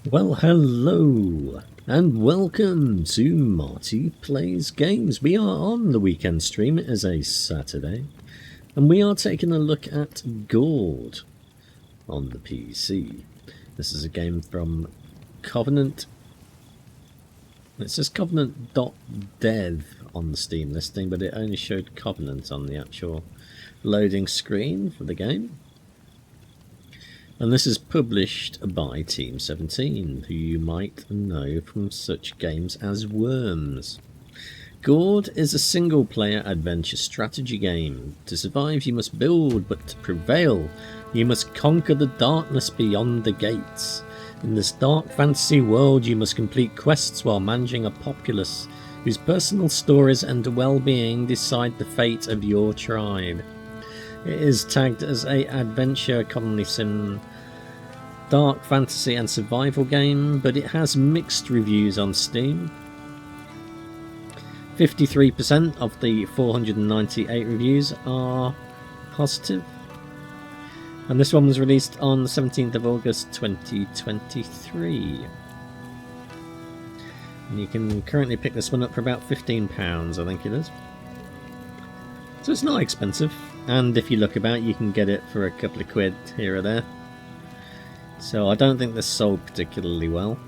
Well, hello and welcome to Marty Plays Games. We are on the weekend stream. It is a Saturday and we are taking a look at Gord on the PC. This is a game from Covenant. It says Covenant.dev on the Steam listing, but it only showed Covenant on the actual loading screen for the game. And this is published by Team 17, who you might know from such games as Worms. Gord is a single-player adventure strategy game. To survive you must build, but to prevail you must conquer the darkness beyond the gates. In this dark fantasy world you must complete quests while managing a populace whose personal stories and well-being decide the fate of your tribe. It is tagged as a adventure colony sim, dark fantasy and survival game, but it has mixed reviews on Steam. 53% of the 498 reviews are positive. And this one was released on the 17th of August 2023. And you can currently pick this one up for about £15, I think it is. So it's not expensive, and if you look about you can get it for a couple of quid here or there. So I don't think this sold particularly well.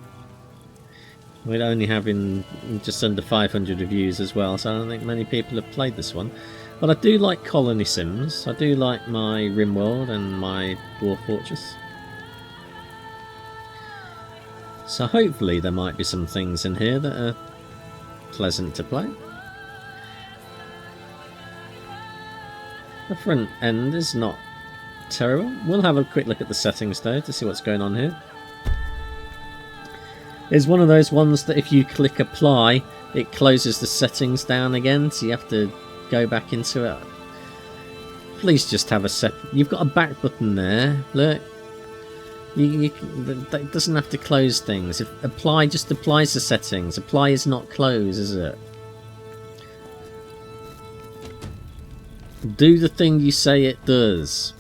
We're only having just under 500 reviews as well, so I don't think many people have played this one. But I do like colony sims. I do like my RimWorld and my Dwarf Fortress. So hopefully there might be some things in here that are pleasant to play. The front end is not terrible. We'll have a quick look at the settings though to see what's going on here. It's one of those ones that if you click apply it closes the settings down again, so you have to go back into it. Please just have a you've got a back button there, look. That doesn't have to close things. If apply just applies the settings. Apply is not close, is it? Do the thing you say it does.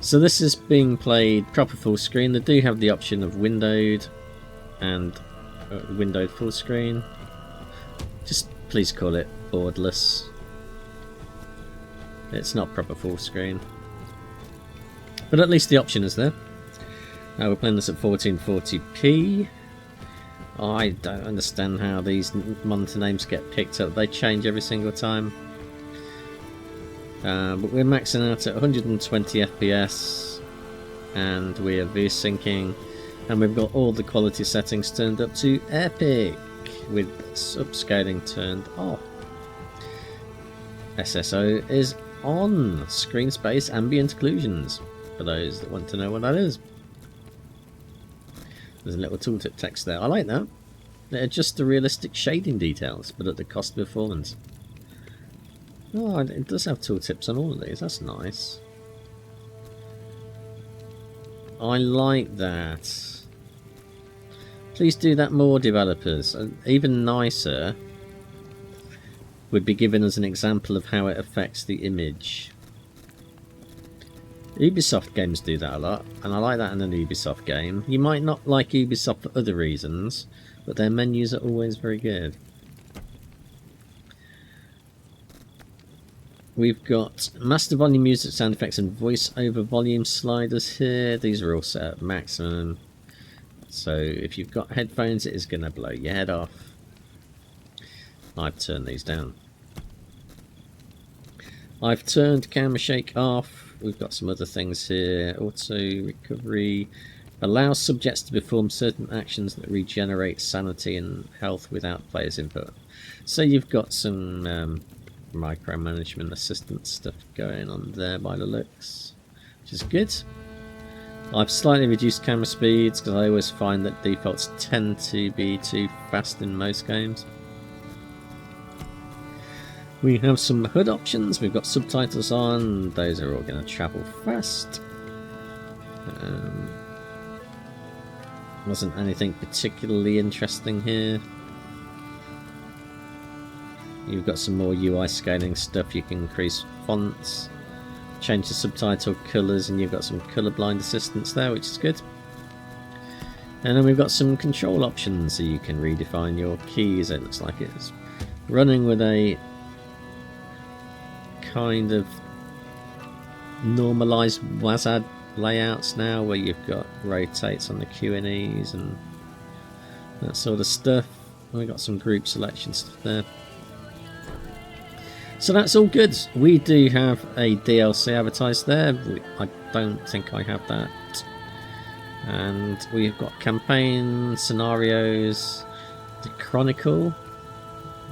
So this is being played proper full screen. They do have the option of windowed and windowed full screen. Just please call it borderless. It's not proper full screen. But at least the option is there. Now we're playing this at 1440p. I don't understand how these monitor names get picked up. They change every single time. But we're maxing out at 120 FPS and we are V-syncing, and we've got all the quality settings turned up to epic with upscaling turned off. SSO is on, screen space ambient occlusions, for those that want to know what that is. There's a little tooltip text there. I like that. It adjusts the realistic shading details but at the cost of performance. Oh, it does have tooltips on all of these, that's nice. I like that. Please do that more, developers. Even nicer would be given as an example of how it affects the image. Ubisoft games do that a lot, and I like that in an Ubisoft game. You might not like Ubisoft for other reasons, but their menus are always very good. We've got master volume music, sound effects and voice over volume sliders here. These are all set at maximum. So if you've got headphones it is going to blow your head off. I've turned these down. I've turned camera shake off. We've got some other things here. Auto recovery. Allows subjects to perform certain actions that regenerate sanity and health without player's input. So you've got some micromanagement assistant stuff going on there by the looks, which is good. I've slightly reduced camera speeds because I always find that defaults tend to be too fast in most games. We have some HUD options. We've got subtitles on. Those are all going to travel fast. Wasn't anything particularly interesting here. You've got some more UI scaling stuff. You can increase fonts, change the subtitle colours, and you've got some colourblind assistance there, which is good. And then we've got some control options, so you can redefine your keys. It looks like it's running with a kind of normalized WASD layouts now, where you've got rotates on the Q&Es and that sort of stuff. We've got some group selection stuff there. So that's all good. We do have a DLC advertised there. I don't think I have that. And we've got campaign, scenarios, the Chronicle.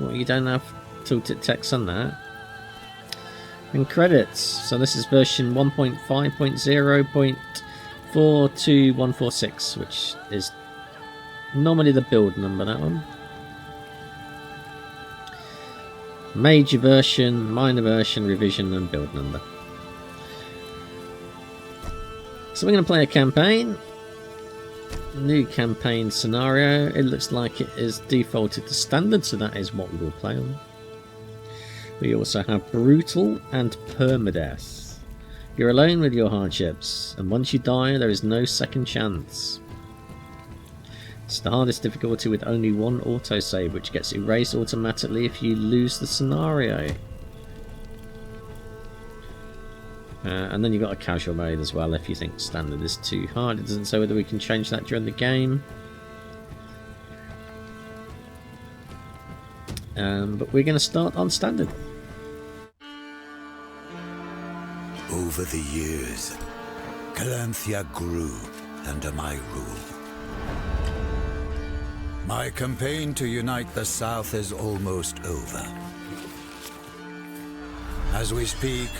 Well, you don't have tooltip text on that. And credits. So this is version 1.5.0.42146, which is normally the build number, that one. Major version, minor version, revision, and build number. So we're going to play a campaign. New campaign scenario. It looks like it is defaulted to standard, so that is what we will play on. We also have brutal and permadeath. You're alone with your hardships, and once you die, there is no second chance. It's the hardest difficulty with only one autosave, which gets erased automatically if you lose the scenario. And then you've got a casual mode as well if you think standard is too hard. It doesn't say whether we can change that during the game. But we're going to start on standard. Over the years, Calanthea grew under my rule. My campaign to unite the South is almost over. As we speak,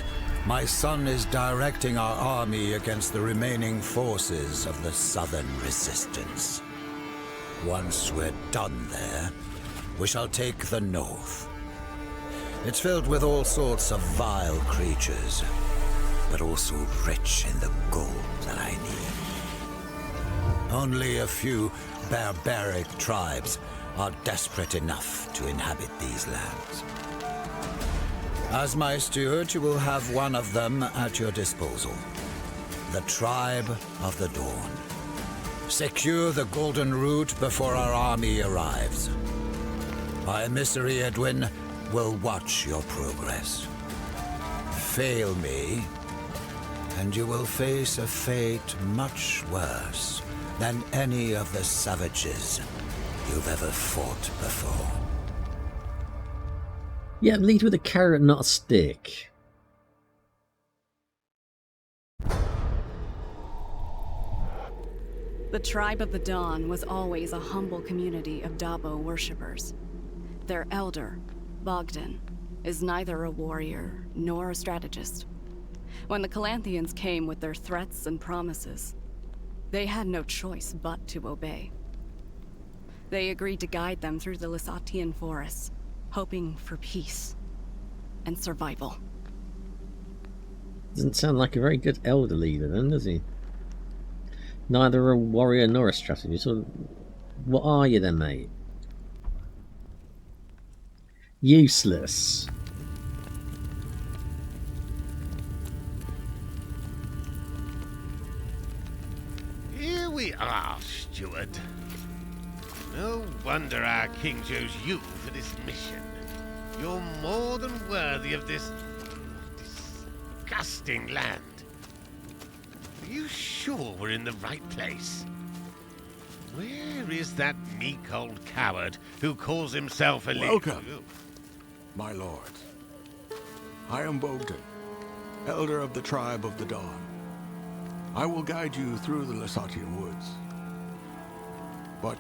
my son is directing our army against the remaining forces of the Southern Resistance. Once we're done there, we shall take the North. It's filled with all sorts of vile creatures, but also rich in the gold that I need. Only a few barbaric tribes are desperate enough to inhabit these lands. As my steward, you will have one of them at your disposal. The Tribe of the Dawn. Secure the Golden Route before our army arrives. My emissary Edwin will watch your progress. Fail me, and you will face a fate much worse than any of the savages you've ever fought before. Yeah, lead with a carrot, not a stick. The Tribe of the Dawn was always a humble community of Dabo worshippers. Their elder, Bogdan, is neither a warrior nor a strategist. When the Calanthians came with their threats and promises, they had no choice but to obey. They agreed to guide them through the Lysatian forests, hoping for peace and survival. Doesn't sound like a very good elder leader then, does he? Neither a warrior nor a strategist. So what are you then, mate? Useless. Here we are, steward. No wonder our king chose you for this mission. You're more than worthy of this disgusting land. Are you sure we're in the right place? Where is that meek old coward who calls himself a leader? Welcome, my lord. I am Bogdan, elder of the Tribe of the Dawn. I will guide you through the Lysatian woods. But,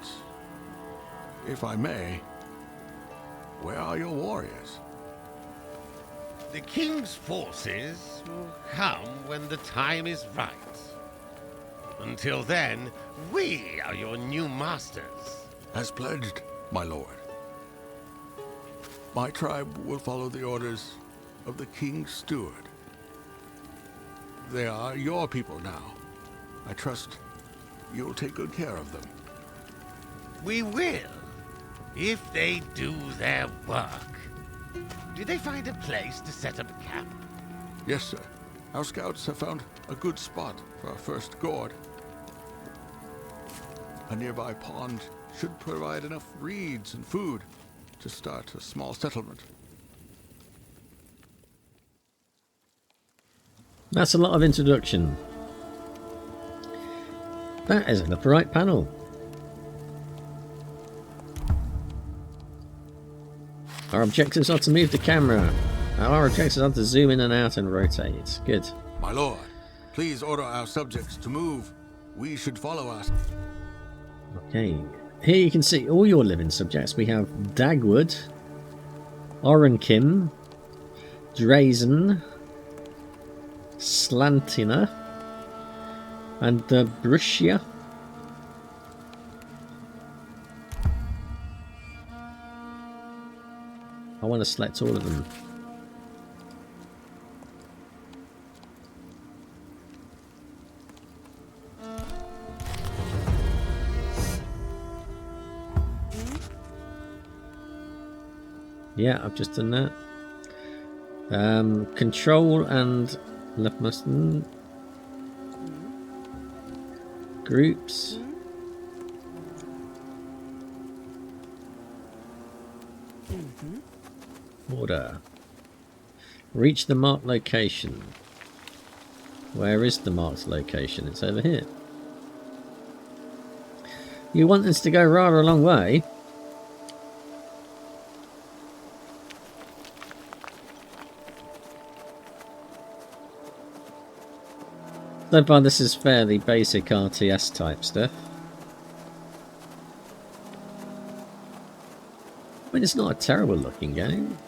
if I may, where are your warriors? The king's forces will come when the time is right. Until then, we are your new masters. As pledged, my lord. My tribe will follow the orders of the king's steward. They are your people now. I trust you'll take good care of them. We will, if they do their work. Did they find a place to set up camp? Yes, sir. Our scouts have found a good spot for our first Gord. A nearby pond should provide enough reeds and food to start a small settlement. That's a lot of introduction. That is an upper right panel. Our objectives are to move the camera. Our objectives are to zoom in and out and rotate. Good. My lord, please order our subjects to move. We should follow us. Okay. Here you can see all your living subjects. We have Dagwood, Orenkim, Drazen, Slantina, and Brucia. I want to select all of them. Yeah, I've just done that. Control and left button. Groups. Order. Reach the marked location. Where is the marked location? It's over here. You want this to go rather a long way. So far this is fairly basic RTS type stuff. I mean, it's not a terrible looking game.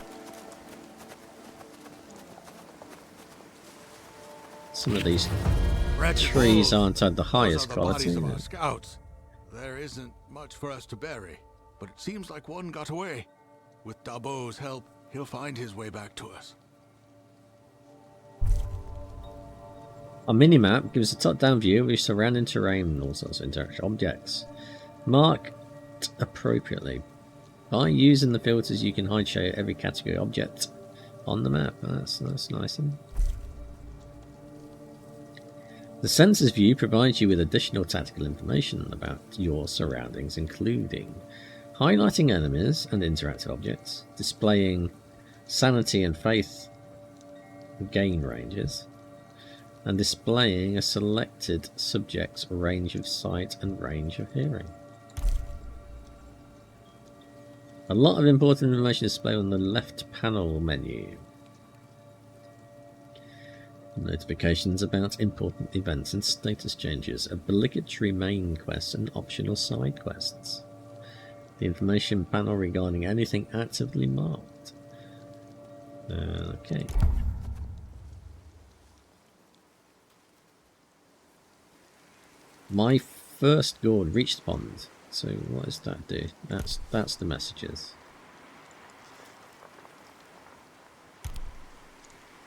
Some of these trees aren't at the highest quality. Of our scouts. There isn't much for us to bury, but it seems like one got away. With Dabo's help, he'll find his way back to us. Our minimap gives a top-down view of your surrounding terrain and all sorts of interaction objects. Marked appropriately. By using the filters, you can hide show every category object on the map. That's nice. The sensors view provides you with additional tactical information about your surroundings, including highlighting enemies and interactive objects, displaying sanity and faith gain ranges, and displaying a selected subject's range of sight and range of hearing. A lot of important information is displayed on the left panel menu. Notifications about important events and status changes, obligatory main quests and optional side quests. The information panel regarding anything actively marked. Okay. My first Gord reached the pond. So what does that do? That's the messages.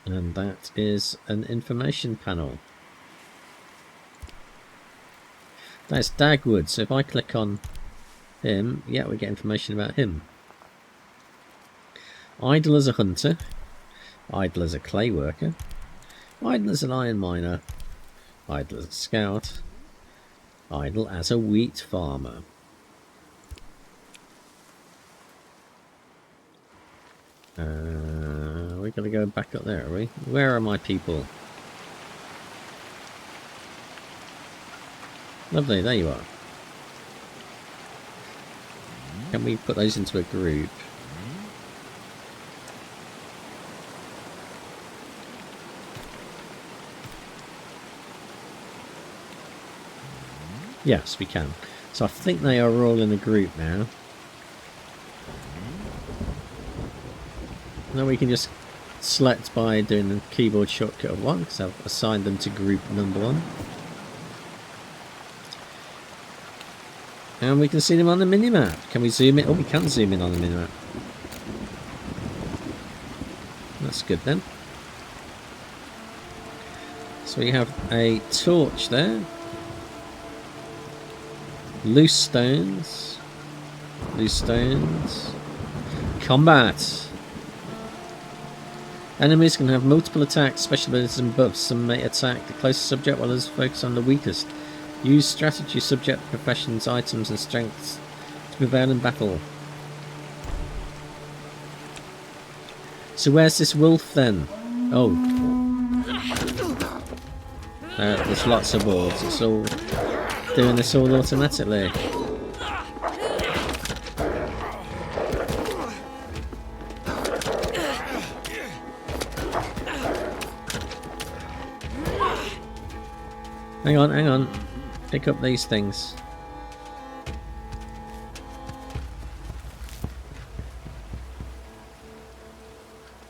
And that is an information panel. That's Dagwood, so if I click on him, yeah, we get information about him. Idle as a hunter, idle as a clay worker, idle as an iron miner, idle as a scout, idle as a wheat farmer. We're going to go back up there, are we? Where are my people? Lovely, there you are. Can we put those into a group? Yes, we can. So I think they are all in a group now. Now we can just select by doing the keyboard shortcut of 1, because I've assigned them to group number 1. And we can see them on the minimap. Can we zoom in? Oh, we can zoom in on the minimap. That's good then. So we have a torch there. Loose stones. Loose stones. Combat. Enemies can have multiple attacks, special abilities and buffs. Some may attack the closest subject while others focus on the weakest. Use strategy, subject professions, items and strengths to prevail in battle. So where's this wolf then? Oh. There's lots of wolves. It's all doing this all automatically. Hang on, hang on. Pick up these things.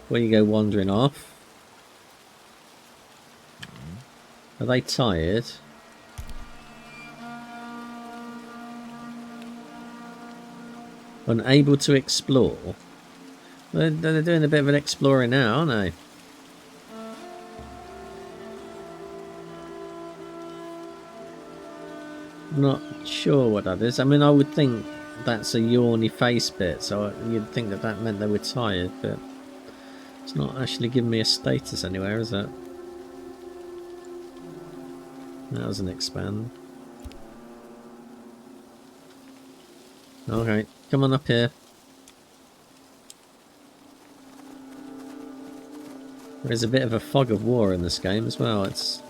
Where you go wandering off? Are they tired? Unable to explore? They're doing a bit of an exploring now, aren't they? Not sure what that is. I mean, I would think that's a yawny face bit, so you'd think that that meant they were tired, but it's not actually giving me a status anywhere, is it? That doesn't expand. Okay, come on up here. There's a bit of a fog of war in this game as well. It's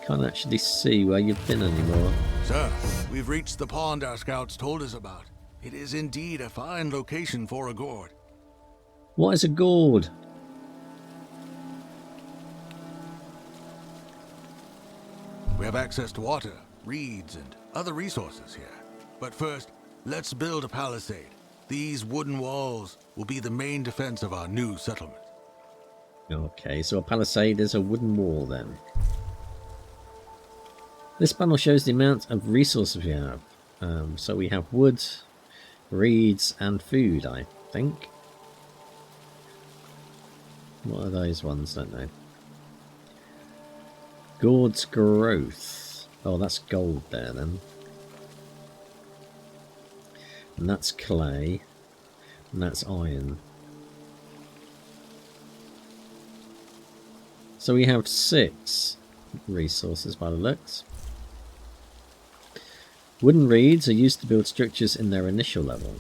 can't actually see where you've been anymore. Sir, we've reached the pond our scouts told us about. It is indeed a fine location for a gourd. What is a Gord? We have access to water, reeds, and other resources here. But first, let's build a palisade. These wooden walls will be the main defense of our new settlement. Okay, so a palisade is a wooden wall then. This panel shows the amount of resources we have. So we have wood, reeds, and food, I think. What are those ones? Don't know. Gord's growth. Oh, that's gold there then. And that's clay. And that's iron. So we have 6 resources by the looks. Wooden reeds are used to build structures in their initial level.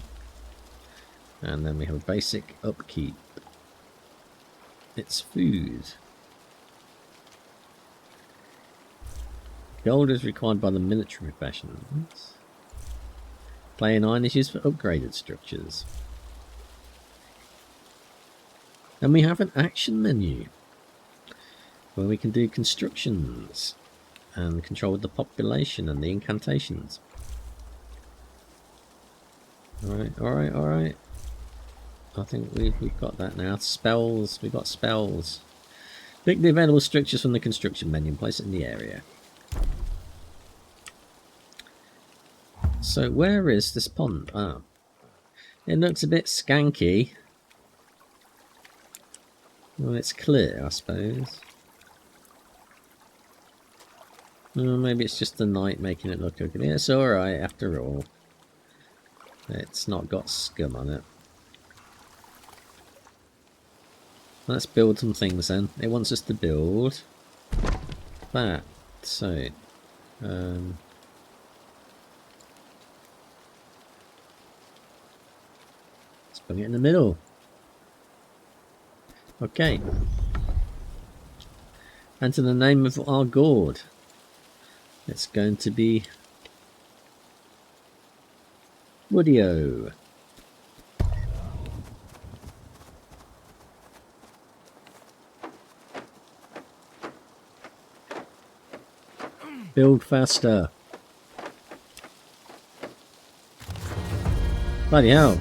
And then we have basic upkeep. It's food. Gold is required by the military professions. Clay and iron is used for upgraded structures. And we have an action menu where we can do constructions and control the population and the incantations. Alright, alright, alright. I think we've got that now. Spells, we've got spells. Pick the available structures from the construction menu and place it in the area. So where is this pond? Ah, it looks a bit skanky. Well, it's clear, I suppose. Well, maybe it's just the night making it look ugly. It's alright after all. It's not got scum on it. Let's build some things then. It wants us to build that. So, let's put it in the middle. Okay. Enter the name of our gourd. It's going to be Woodio. Build faster. Bloody hell.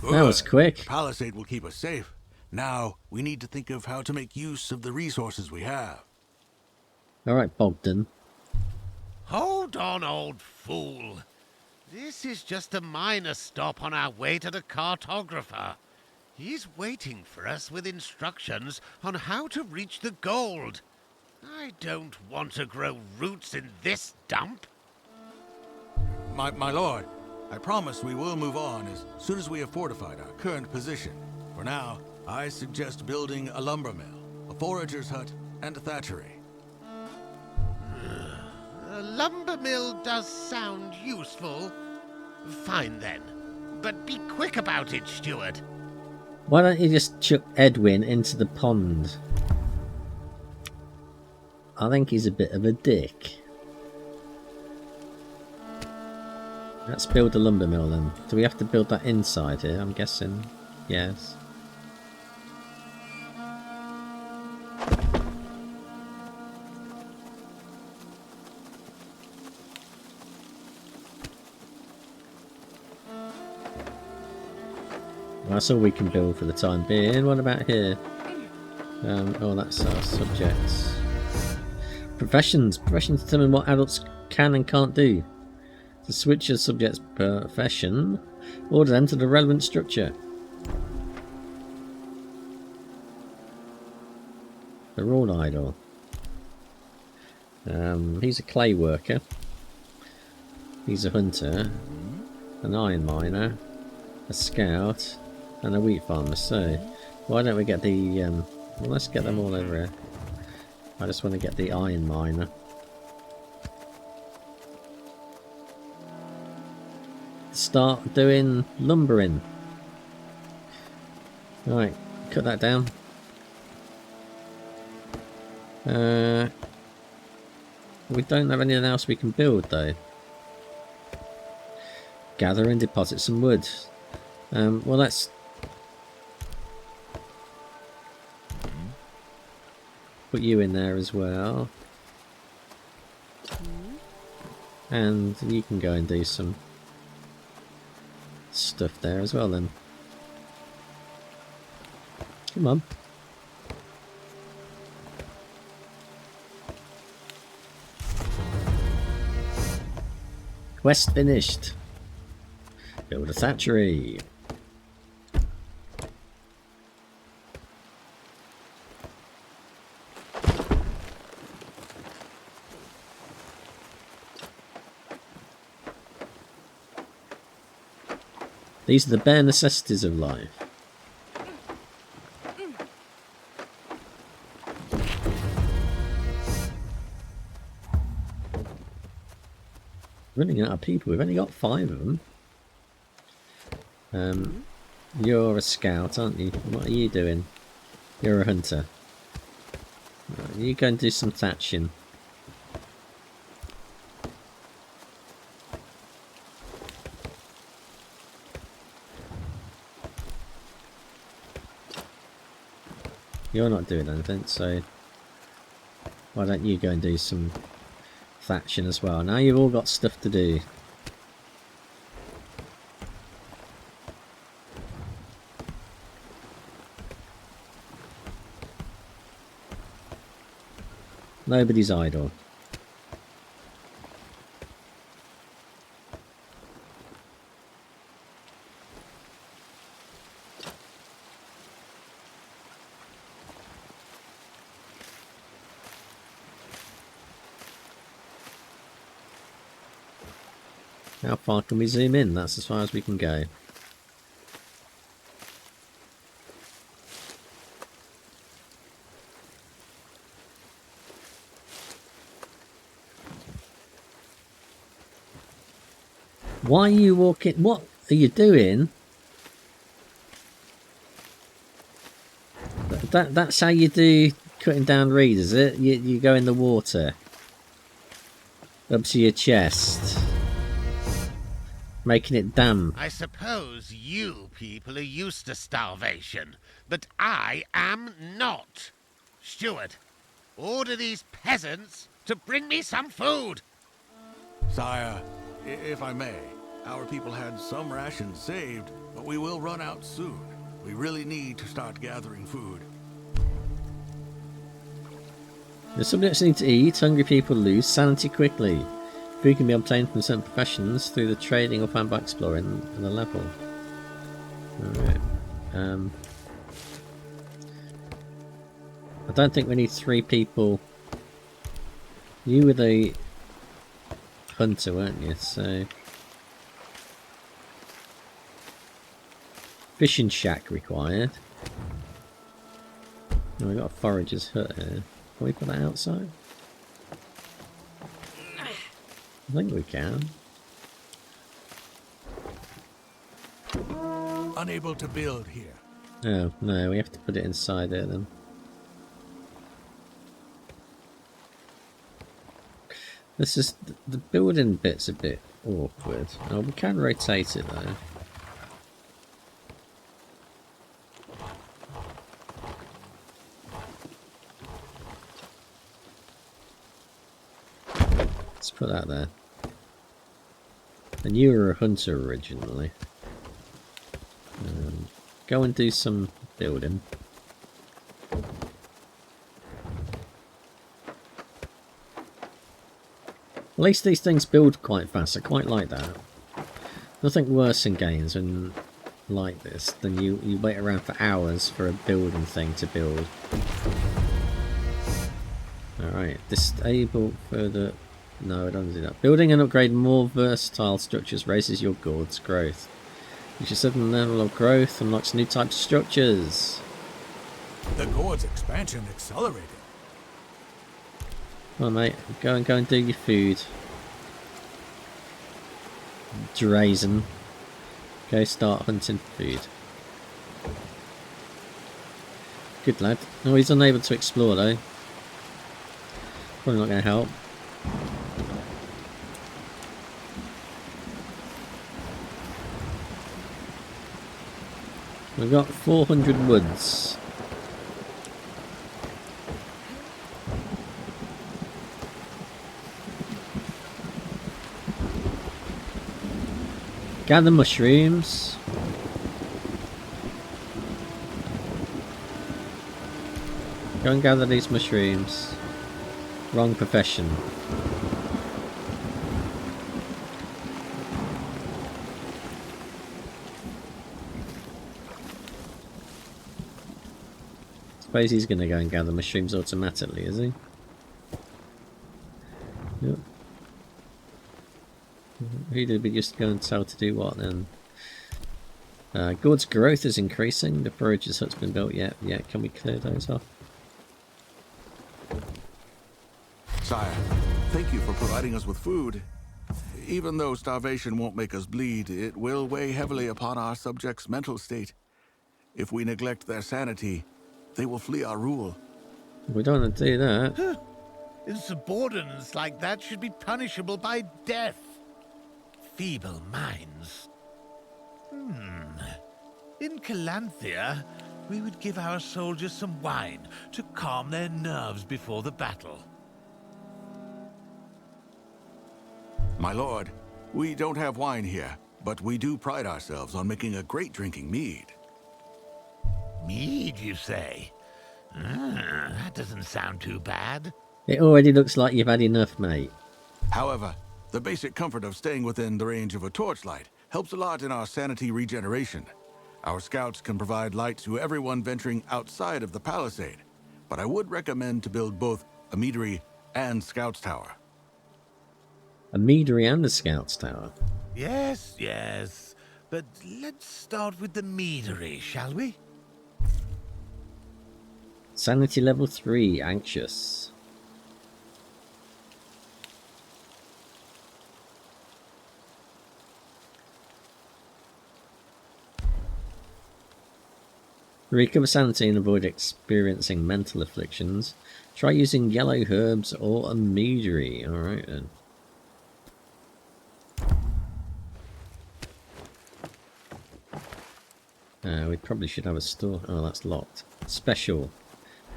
Good. That was quick. The palisade will keep us safe. Now, we need to think of how to make use of the resources we have. Alright, Bogdan. Hold on, old fool. This is just a minor stop on our way to the cartographer. He's waiting for us with instructions on how to reach the gold. I don't want to grow roots in this dump. My lord, I promise we will move on as soon as we have fortified our current position. For now, I suggest building a lumber mill, a forager's hut, and a thatchery. lumber mill does sound useful. Fine then. But be quick about it, Stuart. Why don't you just chuck Edwin into the pond? I think he's a bit of a dick. Let's build a lumber mill then. Do we have to build that inside here? I'm guessing. Yes. That's all we can build for the time being. What about here? Oh, that's our subjects. Professions. Professions determine what adults can and can't do. To switch a subject's profession, order them to the relevant structure. They're all idle. He's a clay worker. He's a hunter. An iron miner. A scout. And a wheat farmer. So, why don't we get the... well, let's get them all over here. I just want to get the iron miner. Start doing lumbering. Right, cut that down. We don't have anything else we can build though. Gather and deposit some wood. Well, let's put you in there as well. And you can go and do some stuff there as well then. Come on. Quest finished. Build a thatchery. These are the bare necessities of life. Running out of people. We've only got 5 of them. You're a scout, aren't you? What are you doing? You're a hunter. You go and do some thatching. You're not doing anything, so why don't you go and do some thatching as well? Now you've all got stuff to do. Nobody's idle. How far can we zoom in? That's as far as we can go. Why are you walking? What are you doing? That's how you do cutting down reeds, is it? You go in the water up to your chest, making it damp. I suppose you people are used to starvation, but I am not. Stuart, order these peasants to bring me some food. Sire, if I may, our people had some rations saved, but we will run out soon. We really need to start gathering food. The subjects need to eat. Hungry people lose sanity quickly. Food can be obtained from certain professions through the trading or found by exploring the level. Alright. I don't think we need 3 people. You were the hunter, weren't you? So fishing shack required. Oh, we've got a forager's hut here. Can we put that outside? I think we can. Unable to build here. Oh, no, we have to put it inside there then. This is the building bit's a bit awkward. Oh, we can rotate it though. Let's put that there. And you were a hunter originally. Go and do some building. At least these things build quite fast. I quite like that. Nothing worse in games when like this than you wait around for hours for a building thing to build. Alright, disable further. No, I don't do that. Building and upgrading more versatile structures raises your Gord's growth. Each sudden level of growth unlocks new types of structures. The Gord's expansion accelerated. Come on, mate. Go and do your food. Ryzen. Go start hunting food. Good lad. Oh, he's unable to explore though. Probably not going to help. We've got 400 woods. Gather mushrooms. Go and gather these mushrooms. Wrong profession. Suppose he's going to go and gather mushrooms automatically, is he? Yep. Who did we just go and tell to do what then? Gord's growth is increasing. The forager's hut's been built yet. Yeah, can we clear those off? Sire, thank you for providing us with food. Even though starvation won't make us bleed, it will weigh heavily upon our subjects' mental state. If we neglect their sanity, they will flee our rule. We don't want to do that. Insubordinance like that should be punishable by death. Feeble minds. In Calanthea, we would give our soldiers some wine to calm their nerves before the battle. My lord, we don't have wine here, but we do pride ourselves on making a great drinking mead. Mead, you say? That doesn't sound too bad. It already looks like you've had enough, mate. However, the basic comfort of staying within the range of a torchlight helps a lot in our sanity regeneration. Our scouts can provide light to everyone venturing outside of the palisade, but I would recommend to build both a meadery and scouts tower. A meadery and a scouts tower. Yes, yes. But let's start with the meadery, shall we? Sanity level 3, anxious. To recover sanity and avoid experiencing mental afflictions, try using yellow herbs or a meadery. Alright then. We probably should have a store. Oh, that's locked. Special.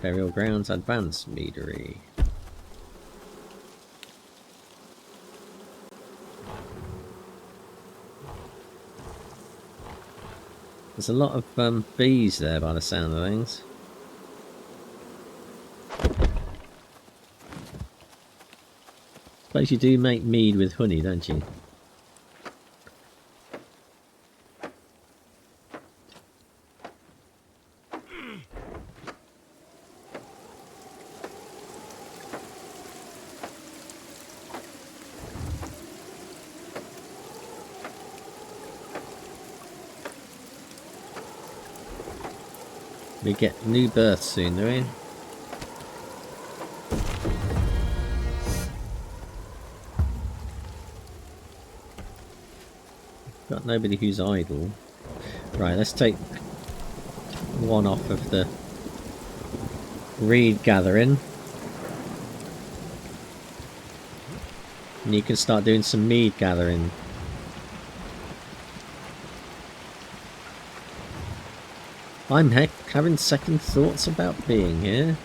Burial grounds, advanced meadery. There's a lot of bees there by the sound of things. Suppose you do make mead with honey, don't you? We get new births soon, do we? Got nobody who's idle. Right, let's take one off of the reed gathering. And you can start doing some mead gathering. I'm having second thoughts about being here.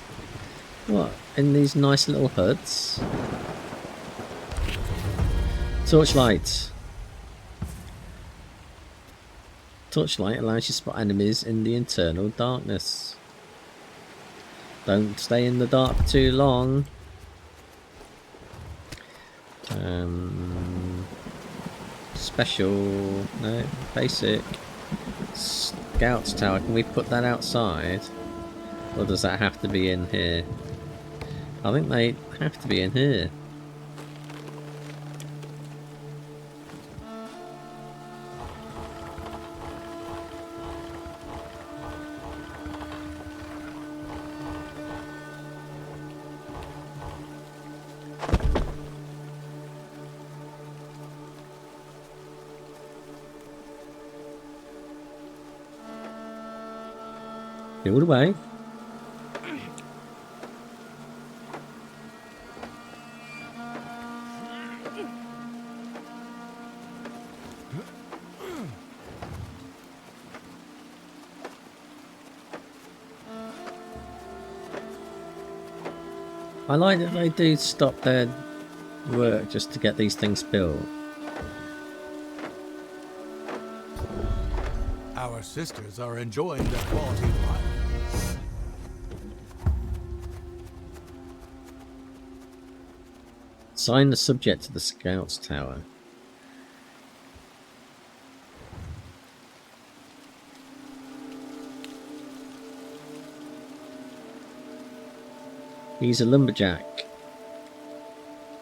What? In these nice little huts? Torchlight. Torchlight allows you to spot enemies in the internal darkness. Don't stay in the dark for too long. Special. No, basic. Scouts tower. Can we put that outside? Or does that have to be in here? I think they have to be in here. Build away. I like that they do stop their work just to get these things built. Our sisters are enjoying their quality of life. Assign the subject to the Scouts Tower. He's a lumberjack.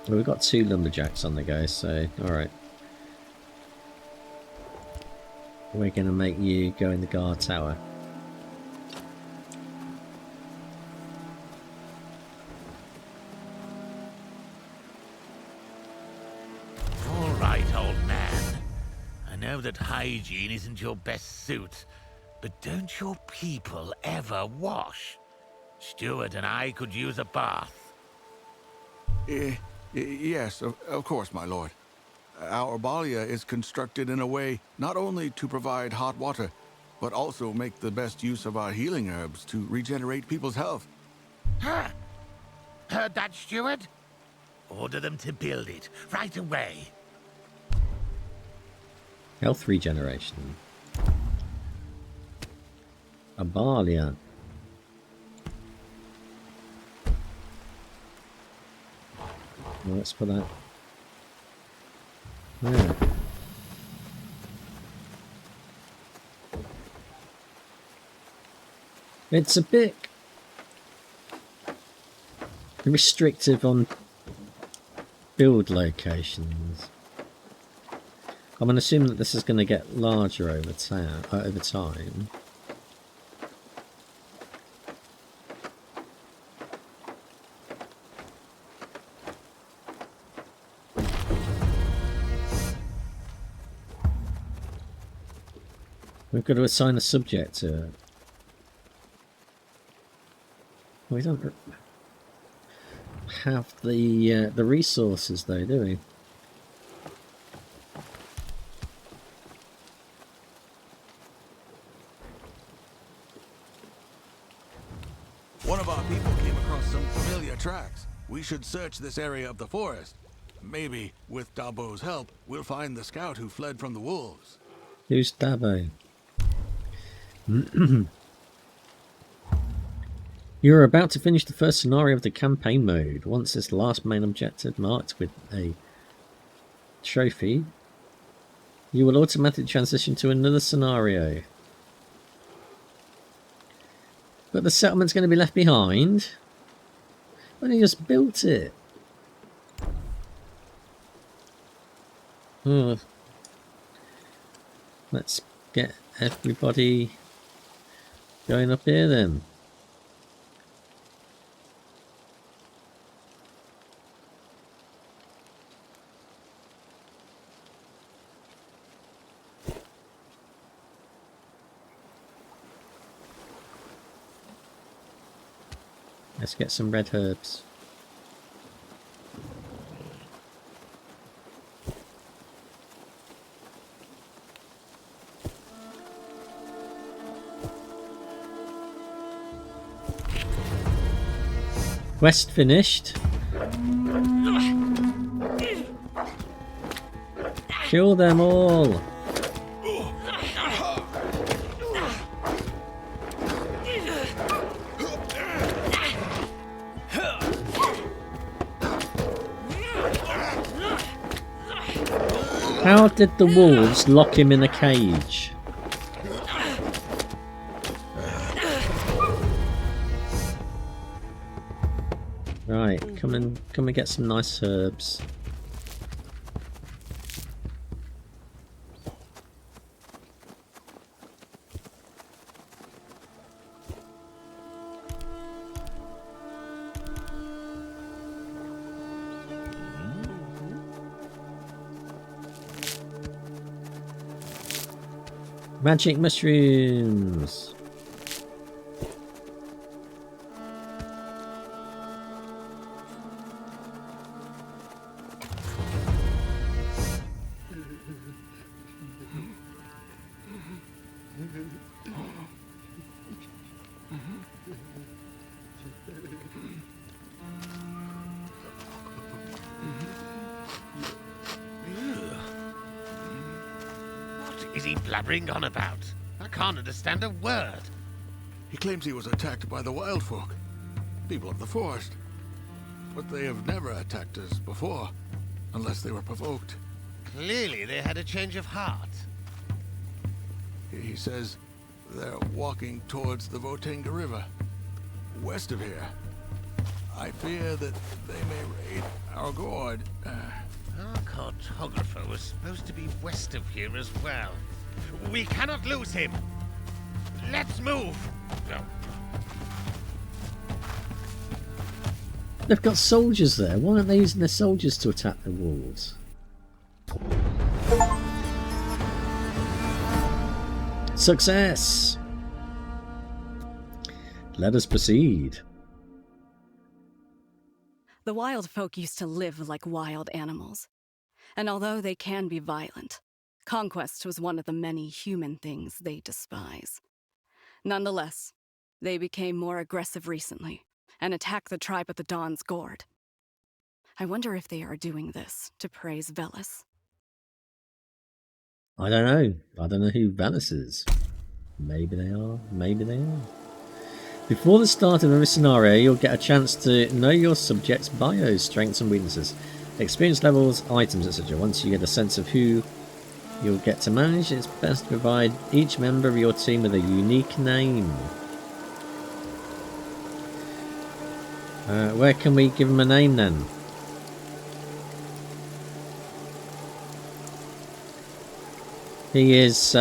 Well, we've got 2 lumberjacks on the go, so alright. We're going to make you go in the guard tower. All right, old man. I know that hygiene isn't your best suit, but don't your people ever wash? Stuart and I could use a bath. Yes, of course, my lord. Our balia is constructed in a way not only to provide hot water, but also make the best use of our healing herbs to regenerate people's health. Huh? Heard that, Stuart? Order them to build it right away. Health regeneration. Abalia. Well, let's put that. Yeah. It's a bit restrictive on build locations. I'm going to assume that this is going to get larger over time. We've got to assign a subject to it. We don't have the resources though, do we? One of our people came across some familiar tracks. We should search this area of the forest. Maybe, with Dabo's help, we'll find the scout who fled from the wolves. Who's Dabo? You're about to finish the first scenario of the campaign mode. Once this last main objective marked with a trophy, you will automatically transition to another scenario. But the settlement's going to be left behind. When you just built it. Oh. Let's get everybody going up here then. Let's get some red herbs. Quest finished. Kill them all. How did the wolves lock him in a cage? Right, come and get some nice herbs. Magic mushrooms. What is he blabbering on about? I can't understand a word. He claims he was attacked by the wild folk, people of the forest. But they have never attacked us before, unless they were provoked. Clearly they had a change of heart. He says they're walking towards the Votinga River, west of here. I fear that they may raid our Gord. Our cartographer was supposed to be west of here as well. We cannot lose him. Let's move. No. They've got soldiers there. Why aren't they using their soldiers to attack the wolves? Success! Let us proceed. The wild folk used to live like wild animals. And although they can be violent, conquest was one of the many human things they despise. Nonetheless, they became more aggressive recently and attacked the tribe of the Dawn's Gord. I wonder if they are doing this to praise Velis. I don't know. I don't know who Velis is. Maybe they are. Maybe they are. Before the start of every scenario, you'll get a chance to know your subject's bios, strengths and weaknesses, experience levels, items, etc. Once you get a sense of who you'll get to manage, it's best to provide each member of your team with a unique name. Where can we give him a name then? He is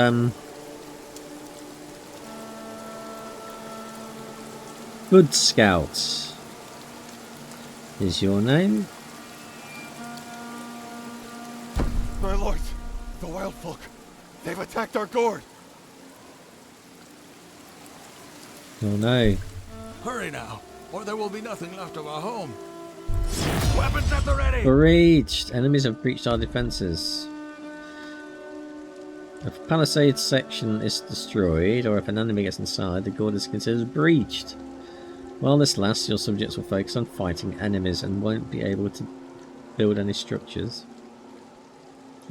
Good Scout is your name. My lord, the wild folk, they've attacked our Gord. Oh no. Hurry now, or there will be nothing left of our home. Weapons at the ready! Breached. Enemies have breached our defences. If a palisade section is destroyed, or if an enemy gets inside, the Gord is considered breached. While this lasts, your subjects will focus on fighting enemies and won't be able to build any structures.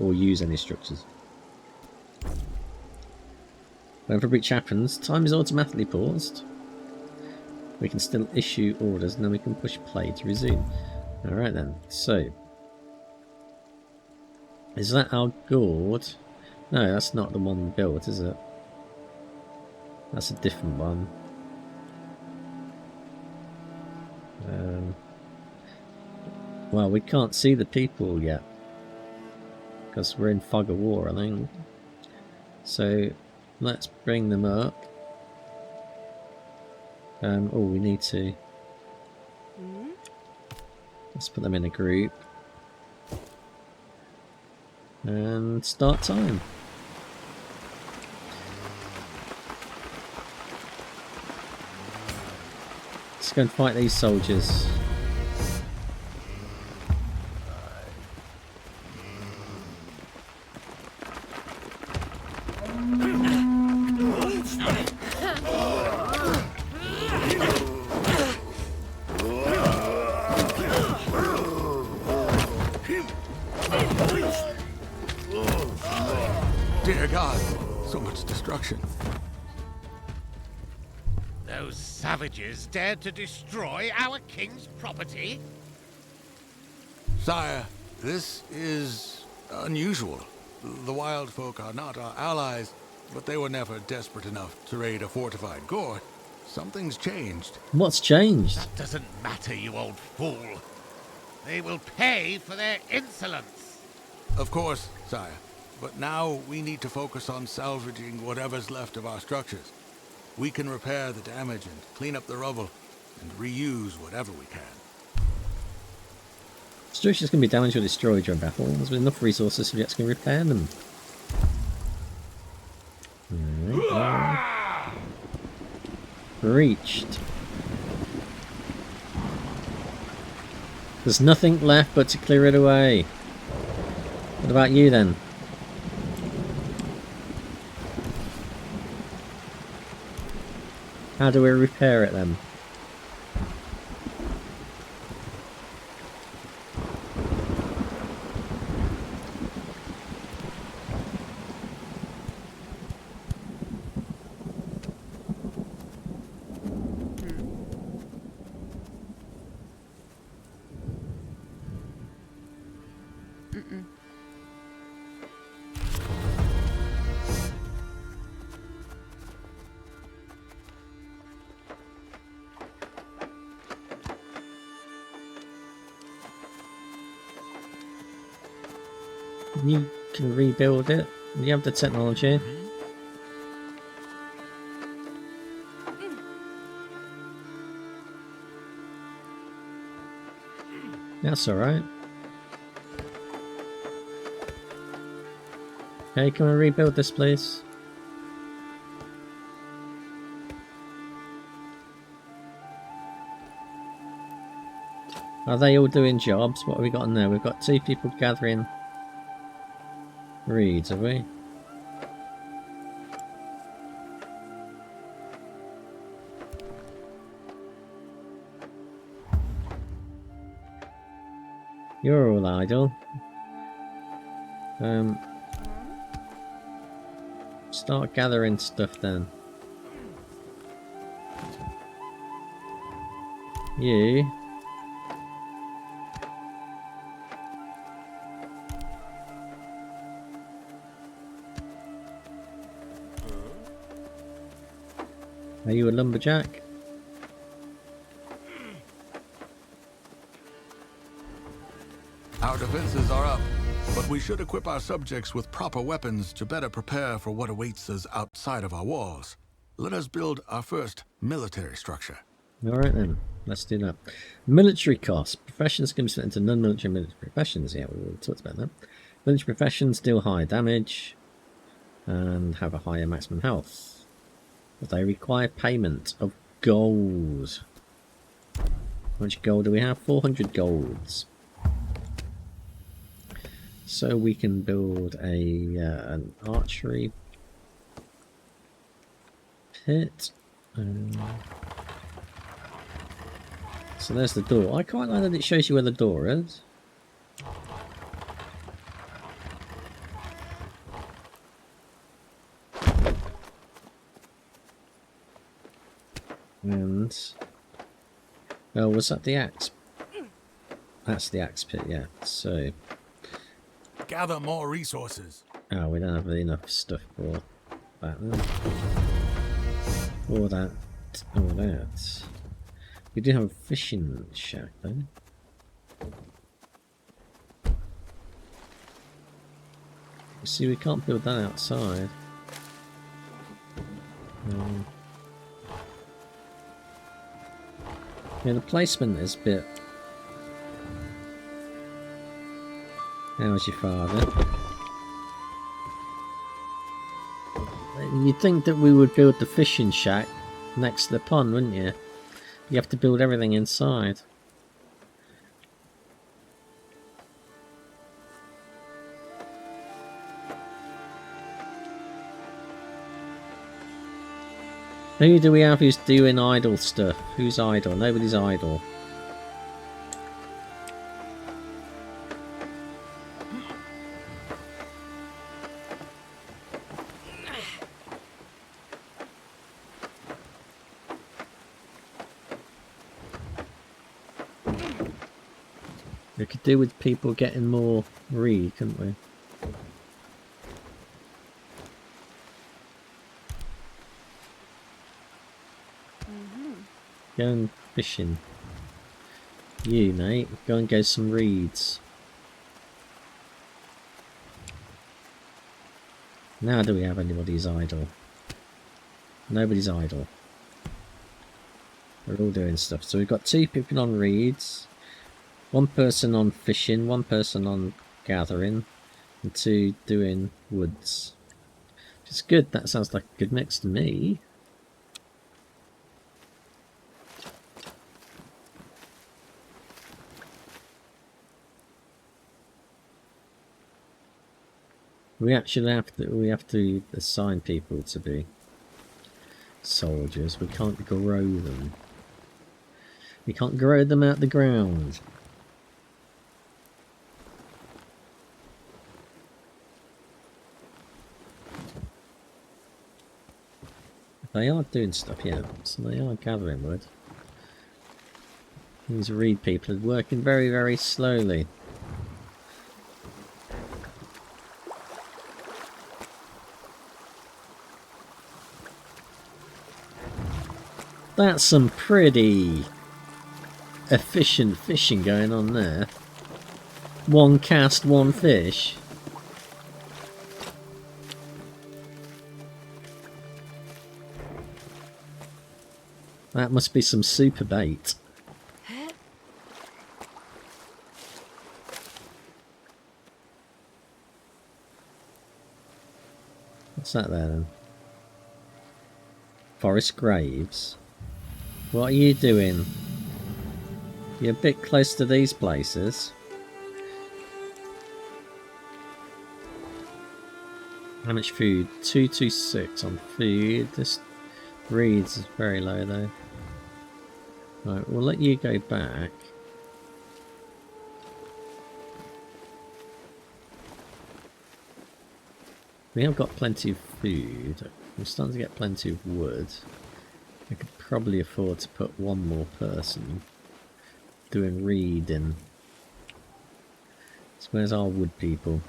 Or use any structures. Whenever a breach happens, time is automatically paused. We can still issue orders and then we can push play to resume. Alright then, so. Is that our Gord? No, that's not the one built, is it? That's a different one. Well, we can't see the people yet. Because we're in fog of war, I think. So, let's bring them up. Oh, we need to. Let's put them in a group. And start time. Let's go and fight these soldiers. Dear God, so much destruction. Those savages dared to destroy our king's property? Sire, this is unusual. The wild folk are not our allies, but they were never desperate enough to raid a fortified Gord. Something's changed. What's changed? That doesn't matter, you old fool. They will pay for their insolence. Of course, sire. But now we need to focus on salvaging whatever's left of our structures. We can repair the damage and clean up the rubble, and reuse whatever we can. Structures can be damaged or destroyed during battle. There's enough resources so can repair them. Right. Breached. There's nothing left but to clear it away. What about you then? How do we repair it then? You can rebuild it. You have the technology. That's alright. Hey, can we rebuild this place? Are they all doing jobs? What have we got in there? We've got 2 people gathering reeds, have we? You're all idle. Start gathering stuff then. You. Are you a lumberjack? Our defenses are up, but we should equip our subjects with proper weapons to better prepare for what awaits us outside of our walls. Let us build our first military structure. Alright then, let's do that. Military costs. Professions can be split into non-military and military professions. Yeah, we already talked about that. Military professions deal higher damage and have a higher maximum health. But they require payment of gold. How much gold do we have? 400 golds. So we can build an archery pit. So there's the door. I quite like that it shows you where the door is. And oh, was that the axe? That's the axe pit, yeah. So Gather more resources. oh, we don't have enough stuff for that then. Or that, or that. We do have a fishing shack though. See, we can't build that outside. Yeah, the placement is a bit... How's your father? You'd think that we would build the fishing shack next to the pond, wouldn't you? You have to build everything inside. Who do we have who's doing idle stuff? Who's idle? Nobody's idle. We could do with people getting more reed, couldn't we? Going fishing. You, mate, go and get some reeds. Now do we have anybody who's idle? Nobody's idle. We're all doing stuff. So we've got 2 people on reeds, 1 person on fishing, 1 person on gathering, and 2 doing woods. Which is good. That sounds like a good mix to me. We actually have to assign people to be soldiers. We can't grow them. We can't grow them out the ground. They are doing stuff, yeah. So they are gathering wood. These reed people are working very, very slowly. That's some pretty efficient fishing going on there. 1 cast, 1 fish. That must be some super bait. What's that there then? Forest graves. What are you doing? You're a bit close to these places. How much food? 226 on food. This reeds is very low though. Right, we'll let you go back. We have got plenty of food. We're starting to get plenty of wood. I could probably afford to put 1 more person doing reeding. So where's our wood people?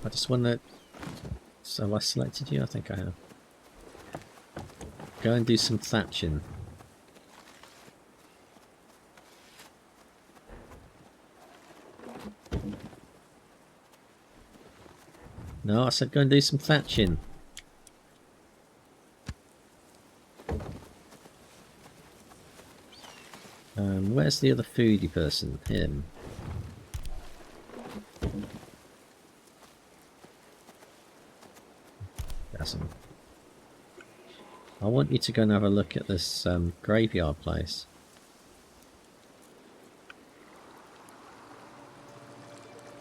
I just want to... So have I selected you? I think I have. Go and do some thatching. No, I said go and do some thatching. Where's the other foodie person? Him. That's him. I want you to go and have a look at this graveyard place.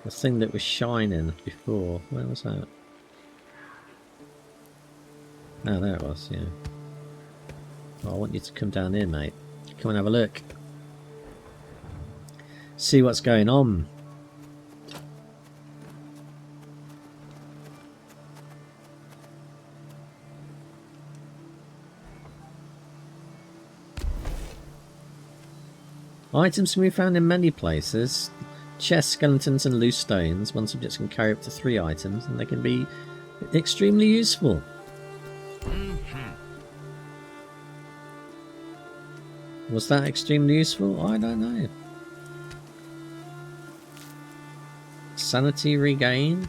The thing that was shining before, where was that? Oh, there it was, yeah. Well, I want you to come down here, mate. Come and have a look. See what's going on. Items can be found in many places. Chests, skeletons and loose stones. One subject can carry up to 3 items and they can be extremely useful. Was that extremely useful? I don't know. Sanity regained.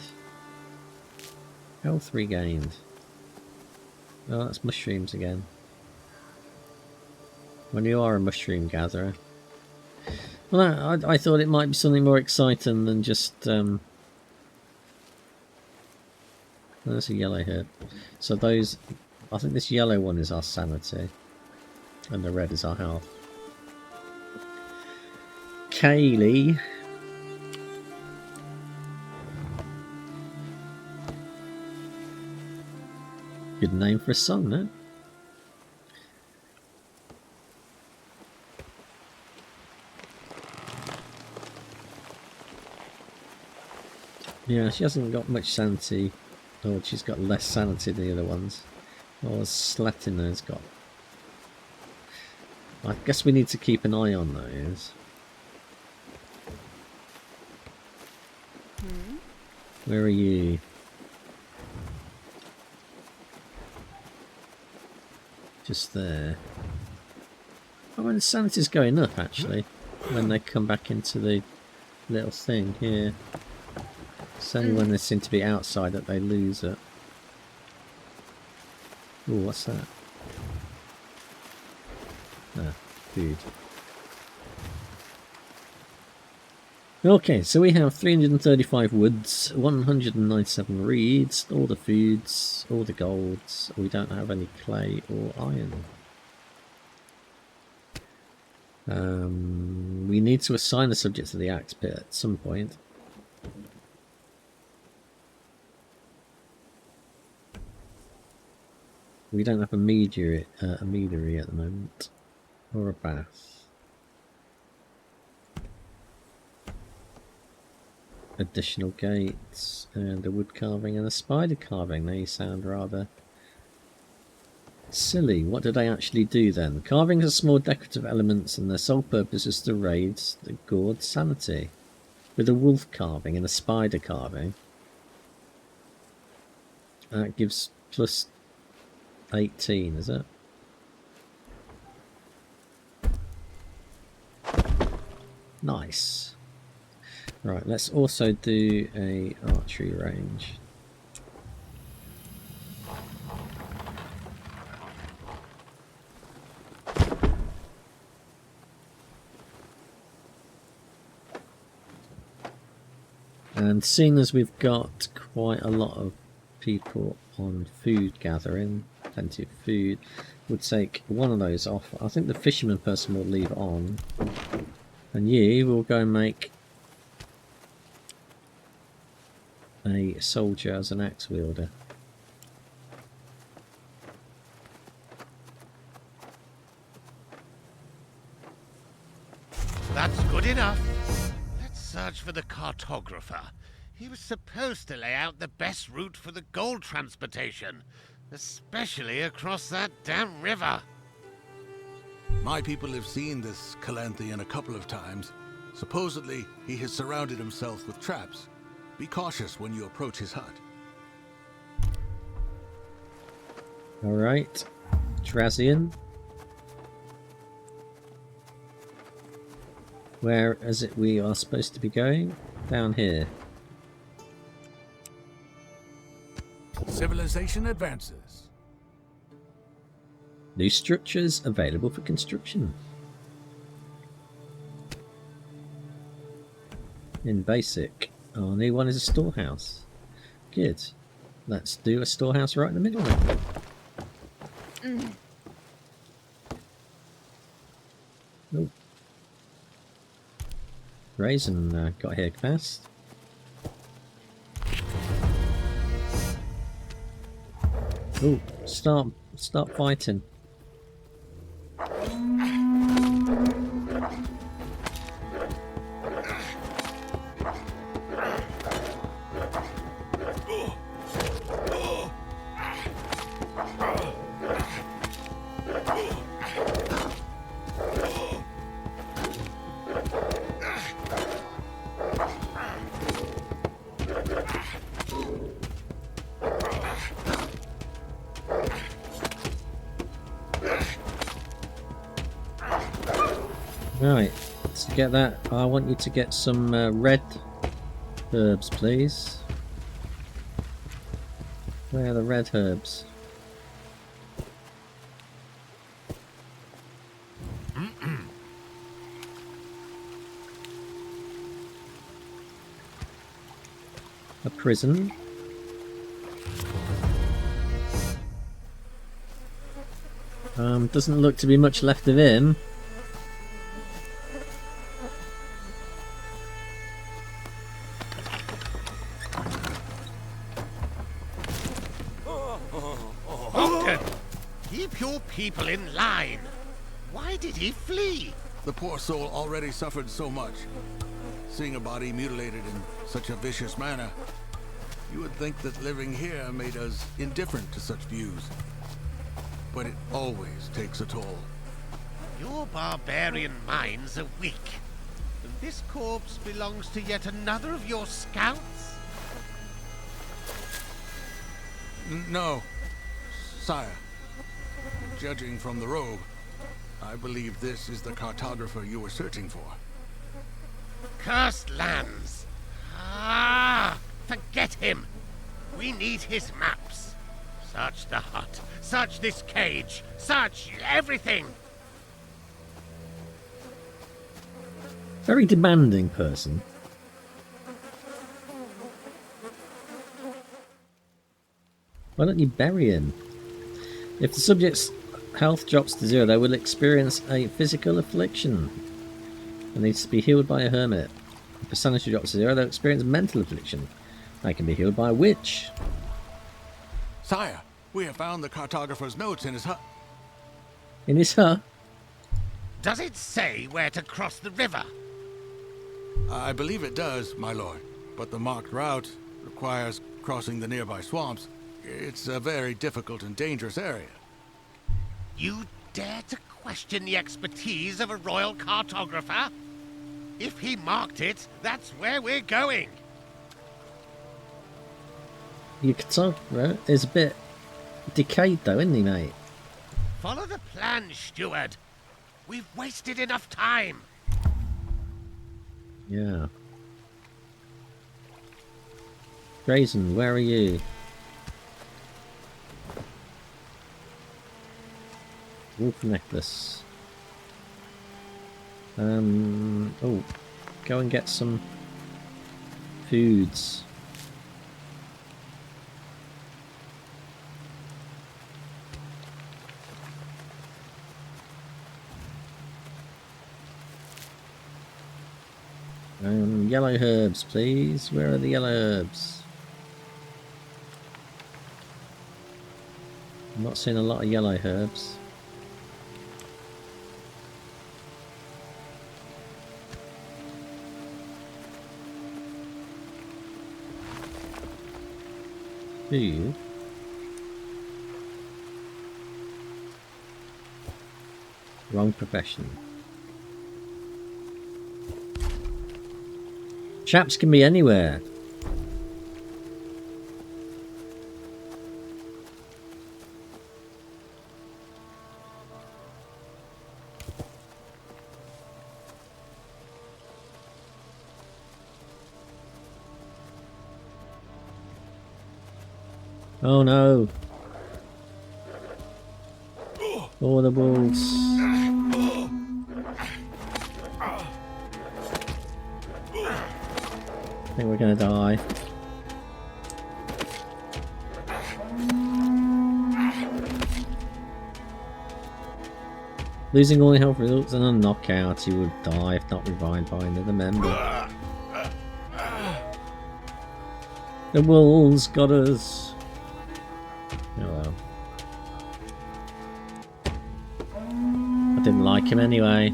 Health regained. Oh, that's mushrooms again. When you are a mushroom gatherer. Well, I thought it might be something more exciting than just There's a yellow herb. So those, I think this yellow one is our sanity, and the red is our health. Kaylee. Good name for a song, no? Yeah, she hasn't got much sanity. Oh, she's got less sanity than the other ones. Oh, Slatinger's got. I guess we need to keep an eye on those. Where are you? Just there. Oh, and sanity's going up actually when they come back into the little thing here. It's only when they seem to be outside that they lose it. Oh, what's that? Ah, food. Okay, so we have 335 woods, 197 reeds, all the foods, all the golds. We don't have any clay or iron. We need to assign a subject to the axe pit at some point. We don't have a meadery at the moment, or a bath. Additional gates, and a wood carving and a spider carving. They sound rather silly. What do they actually do then? Carvings are small decorative elements and their sole purpose is to raise the Gord's sanity. With a wolf carving and a spider carving, that gives plus 18, is it? Nice. Right, let's also do a archery range. And seeing as we've got quite a lot of people on food gathering, plenty of food, we'll take one of those off. I think the fisherman person will leave on, and you will go and make a soldier as an axe wielder. That's good enough. Let's search for the cartographer. He was supposed to lay out the best route for the gold transportation, especially across that damn river. My people have seen this Calanthian a couple of times. Supposedly, he has surrounded himself with traps. Be cautious when you approach his hut. Alright, Trazian. Where is it we are supposed to be going? Down here. Civilization advances. New structures available for construction. In basic. Oh, new one is a storehouse. Good. Let's do a storehouse right in the middle then. Oh. Ryzen got here fast. Oh, start fighting. Right, to get that, I want you to get some red herbs, please. Where are the red herbs? A prison. Doesn't look to be much left of him. Bogdan, keep your people in line. Why did he flee? The poor soul already suffered so much. Seeing a body mutilated in such a vicious manner, you would think that living here made us indifferent to such views. But it always takes a toll. Your barbarian minds are weak. And this corpse belongs to yet another of your scouts? No, sire. Judging from the robe, I believe this is the cartographer you were searching for. Cursed lands! Ah! Forget him! We need his maps. Search the hut. Search this cage. Search everything! Very demanding person. Why don't you bury him? If the subject's health drops to 0, they will experience a physical affliction and needs to be healed by a hermit. If the sanity drops to 0, they'll experience mental affliction. They can be healed by a witch. Sire, we have found the cartographer's notes in his hut. In his hut? Does it say where to cross the river? I believe it does, my lord, but the marked route requires crossing the nearby swamps. It's a very difficult and dangerous area. You dare to question the expertise of a royal cartographer? If he marked it, that's where we're going. Your cartographer is a bit decayed though, isn't he, mate? Follow the plan, steward. We've wasted enough time. Yeah. Ryzen, where are you? Wolf necklace. Oh, go and get some foods. Yellow herbs, please. Where are the yellow herbs? I'm not seeing a lot of yellow herbs. Food. Wrong profession. Chaps can be anywhere. Oh no. Oh, the wolves. I think we're gonna die. Losing all your health results in a knockout, you would die if not revived by another member. The wolves got us. Oh well. I didn't like him anyway.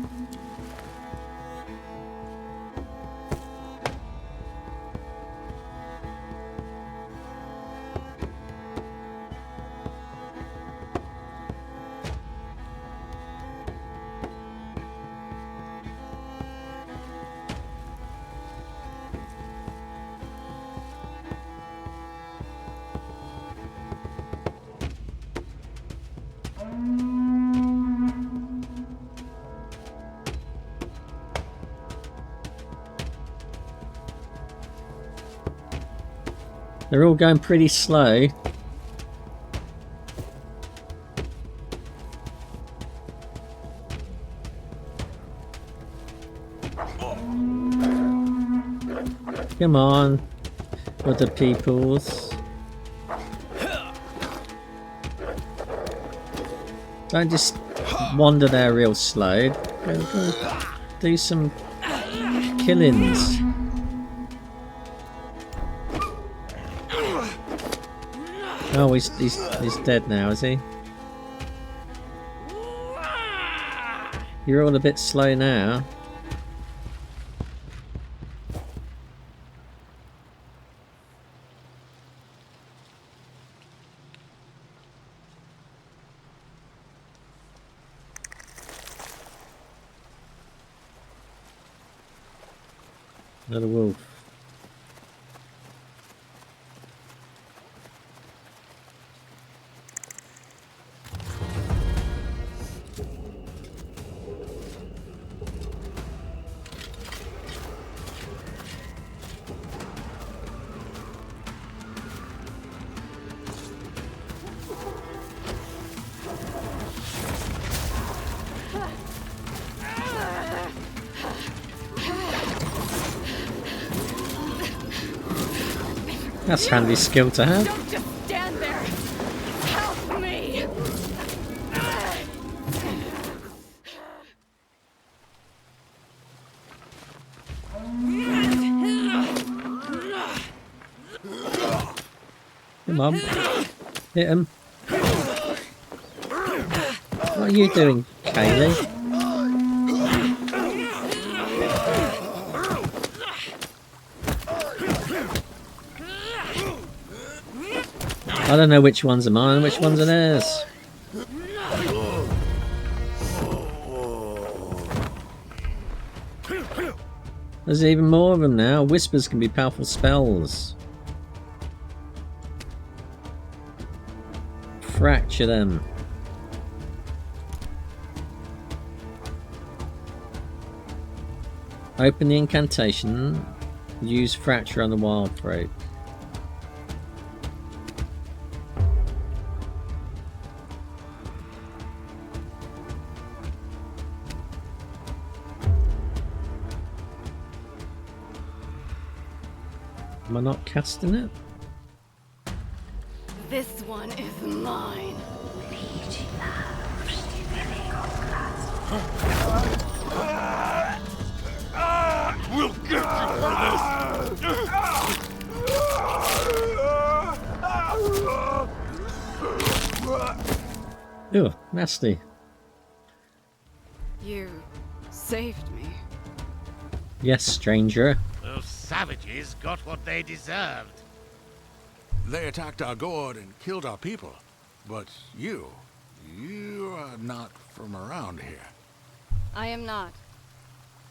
They're all going pretty slow. Come on, other peoples. Don't just wander there real slow. Go do some killings. Oh, he's dead now, is he? You're all a bit slow now. Another wolf. That's handy skill to have. Don't just stand there! Help me! Come on. Hit him. What are you doing, Kaylee? I don't know which ones are mine and which ones are theirs. There's even more of them now. Whispers can be powerful spells. Fracture them. Open the incantation. Use fracture on the wild throat. Am I not casting it? This one is mine. We'll get you for this! Ew, nasty. You saved me. Yes, stranger. Those savages got what they deserved. They attacked our Gord and killed our people. But you are not from around here. I am not.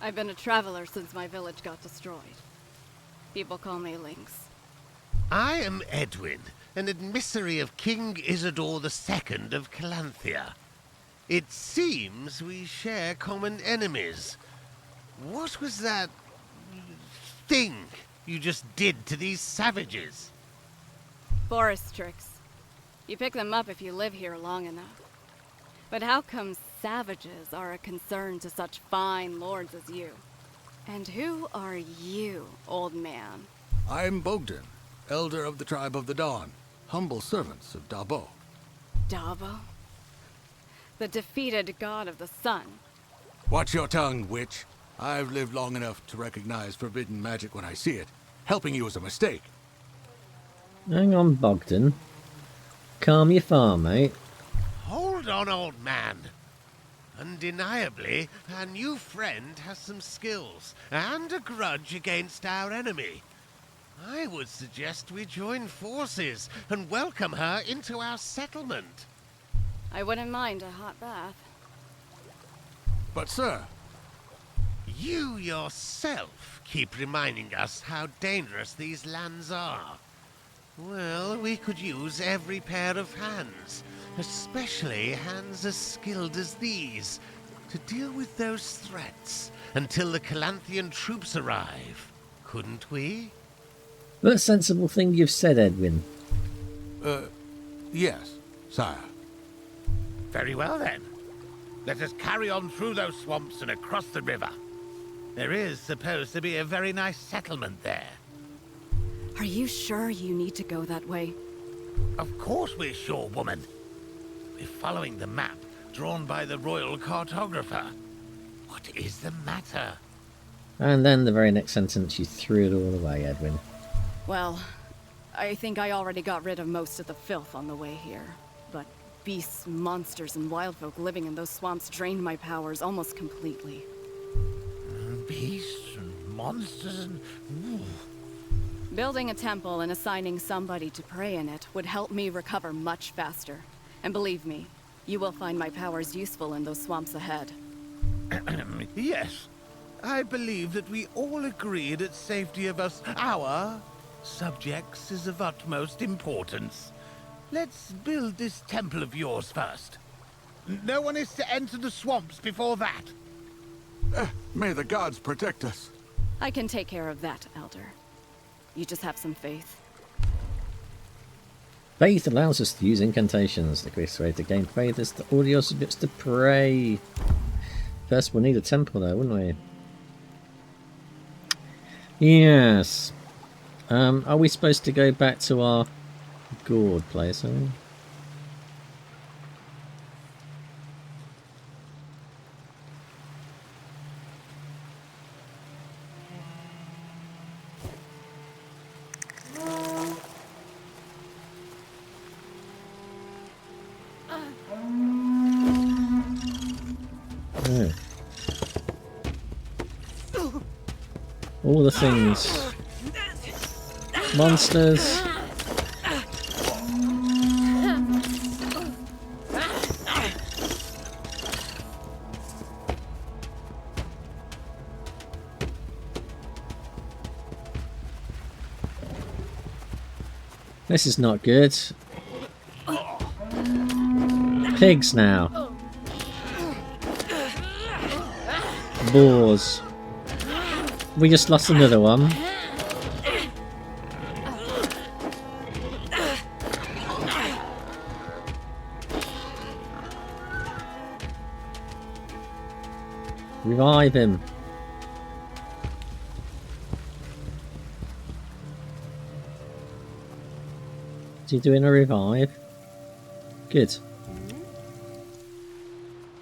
I've been a traveler since my village got destroyed. People call me Lynx. I am Edwin, an emissary of King Isidore II of Calanthea. It seems we share common enemies. What was that thing you just did to these savages? Forest tricks. You pick them up if you live here long enough. But how come savages are a concern to such fine lords as you? And who are you, old man? I'm Bogdan, elder of the tribe of the Dawn, humble servants of Dabo. Dabo? The defeated god of the sun. Watch your tongue, witch. I've lived long enough to recognize forbidden magic when I see it. Helping you is a mistake. Hang on, Bogdan. Calm your farm, mate. Hold on, old man. Undeniably, our new friend has some skills and a grudge against our enemy. I would suggest we join forces and welcome her into our settlement. I wouldn't mind a hot bath. But sir... You yourself keep reminding us how dangerous these lands are. Well, we could use every pair of hands, especially hands as skilled as these, to deal with those threats until the Calanthian troops arrive. Couldn't we? What a sensible thing you've said, Edwin. Yes, sire. Very well then. Let us carry on through those swamps and across the river. There is supposed to be a very nice settlement there. Are you sure you need to go that way? Of course we're sure, woman. We're following the map. drawn by the royal cartographer. What is the matter? And then the very next sentence, you threw it all away, Edwin. Well, I think I already got rid of most of the filth on the way here. But beasts, monsters, and wildfolk living in those swamps drained my powers almost completely. Beasts and monsters and... Ooh. Building a temple and assigning somebody to pray in it would help me recover much faster. And believe me, you will find my powers useful in those swamps ahead. Yes, I believe that we all agree that safety of our subjects is of utmost importance. Let's build this temple of yours first. No one is to enter the swamps before that. May the gods protect us. I can take care of that, Elder. You just have some faith. Faith allows us to use incantations. The quickest way to gain faith is to order your subjects to pray. First, we'll need a temple though, wouldn't we? Yes. Are we supposed to go back to our Gord place, are we? All the things. Monsters. This is not good. Pigs now. Boars. We just lost another one. Revive him. Is he doing a revive? Good.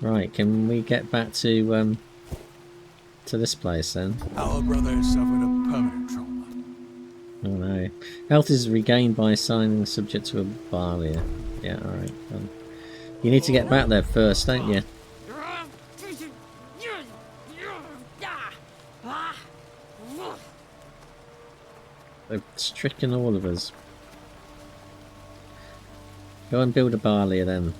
Right, can we get back to this place then? Our brother has suffered a permanent trauma. Oh no. Health is regained by assigning the subject to a barrier. Yeah, alright. You need to get back there first, don't you? They've stricken all of us. Go and build a barrier then.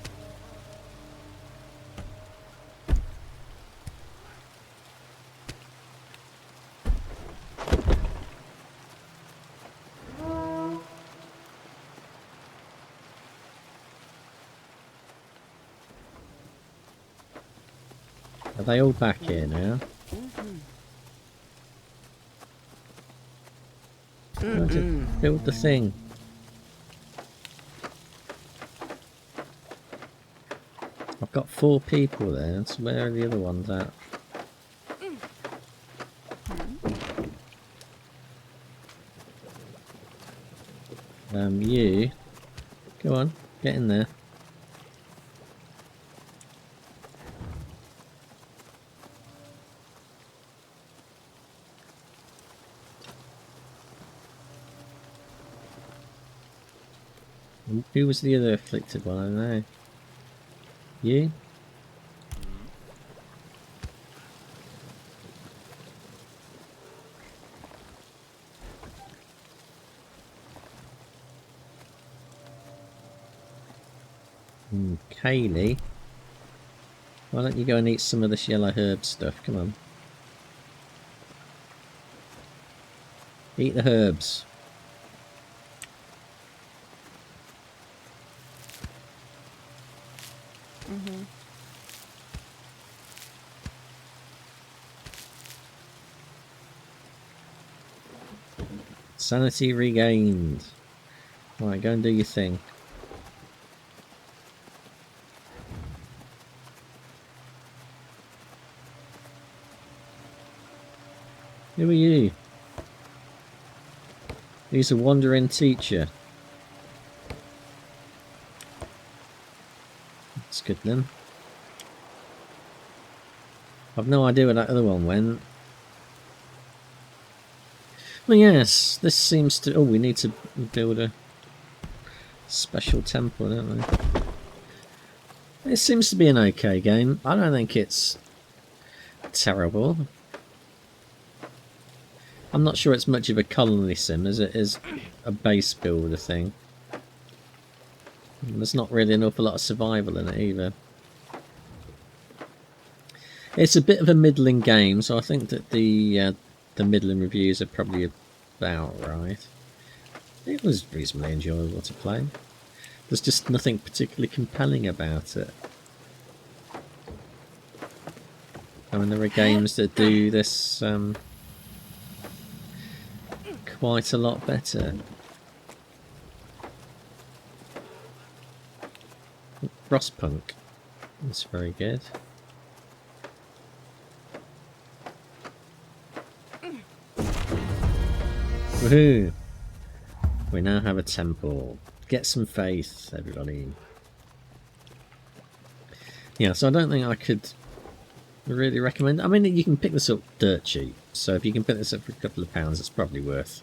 Are they all back here now? Build the thing. I've got 4 people there, so where are the other ones at? You. Go on, get in there. Who was the other afflicted one? I don't know. You? Kaylee? Why don't you go and eat some of this yellow herb stuff? Come on. Eat the herbs. Sanity regained. Right, go and do your thing. Who are you? He's a wandering teacher. That's good then. I've no idea where that other one went. Well, yes, this seems to... Oh, we need to build a special temple, don't we? It seems to be an okay game. I don't think it's terrible. I'm not sure it's much of a colony sim as it is a base builder thing. And there's not really an awful lot of survival in it either. It's a bit of a middling game, so I think that the middling reviews are probably about right. It was reasonably enjoyable to play. There's just nothing particularly compelling about it. I mean, there are games that do this quite a lot better. Frostpunk is very good. Woohoo! We now have a temple. Get some faith, everybody. Yeah, so I don't think I could really recommend. I mean, you can pick this up dirt cheap. So if you can pick this up for a couple of pounds, it's probably worth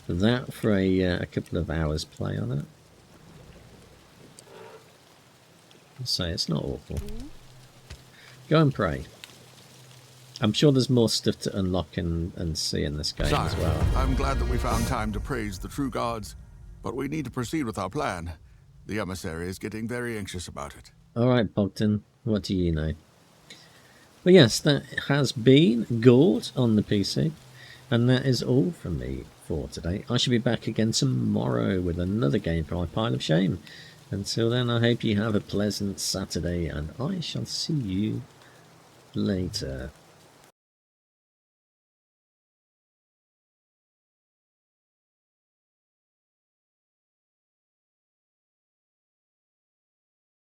that for a couple of hours play on it. So it's not awful. Go and pray. I'm sure there's more stuff to unlock and see in this game as well. I'm glad that we found time to praise the true gods, but we need to proceed with our plan. The emissary is getting very anxious about it. Alright, Bogdan, what do you know? But yes, that has been Gord on the PC, and that is all from me for today. I shall be back again tomorrow with another game for my pile of shame. Until then, I hope you have a pleasant Saturday, and I shall see you later.